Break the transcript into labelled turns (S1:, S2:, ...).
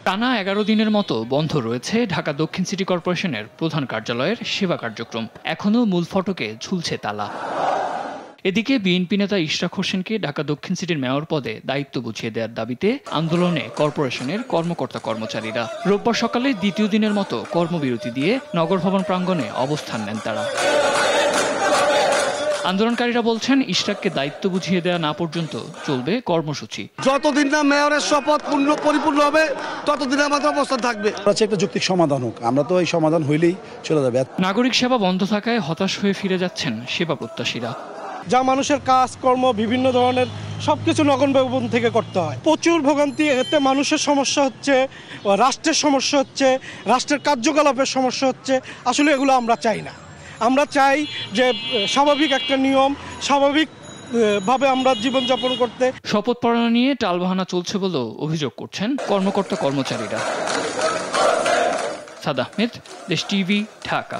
S1: টানা ১১ দিনের মতো বন্ধ রয়েছে ঢাকা দক্ষিণ সিটি কর্পোরেশনের প্রধান কার্যালয়ের সেবা কার্যক্রম। এখনও মূল ফটকে ঝুলছে তালা। এদিকে বিএনপি নেতা ইশরাক হোসেনকে ঢাকা দক্ষিণ সিটির মেয়র পদে দায়িত্ব বুঝিয়ে দেওয়ার দাবিতে আন্দোলনে কর্পোরেশনের কর্মকর্তা-কর্মচারীরা রোববার সকালে দ্বিতীয় দিনের মতো কর্মবিরতি দিয়ে নগর ভবন প্রাঙ্গণে অবস্থান নেন তারা। আন্দোলনকারীরা বলছেন, ইশরাককে দায়িত্ব বুঝিয়ে দেওয়া না পর্যন্ত চলবে কর্মসূচি।
S2: যতদিন না মেয়রের শপথ পরিপূর্ণ হবে ততদিন আমাদের অবস্থান থাকবে।
S3: একটা যৌক্তিক সমাধান হোক, আমরা তো এই সমাধান হইলেই চলে যাবে।
S1: নাগরিক সেবা বন্ধ থাকায় হতাশ হয়ে ফিরে যাচ্ছেন সেবা প্রত্যাশীরা।
S4: যা মানুষের কাজকর্ম বিভিন্ন ধরনের সবকিছু নগর ভবন থেকে করতে হয়। প্রচুর ভোগান্তি, এতে মানুষের সমস্যা হচ্ছে, রাষ্ট্রের সমস্যা হচ্ছে, রাষ্ট্রের কার্যকলাপের সমস্যা হচ্ছে। আসলে এগুলো আমরা চাই না। আমরা চাই যে স্বাভাবিক একটা নিয়ম, স্বাভাবিকভাবে আমরা জীবনযাপন করতে।
S1: শপথ পড়ানো নিয়ে টালবাহানা চলছে বলেও অভিযোগ করছেন কর্মকর্তা-কর্মচারীরা। সাদ আহমেদ, দেশ টিভি, ঢাকা।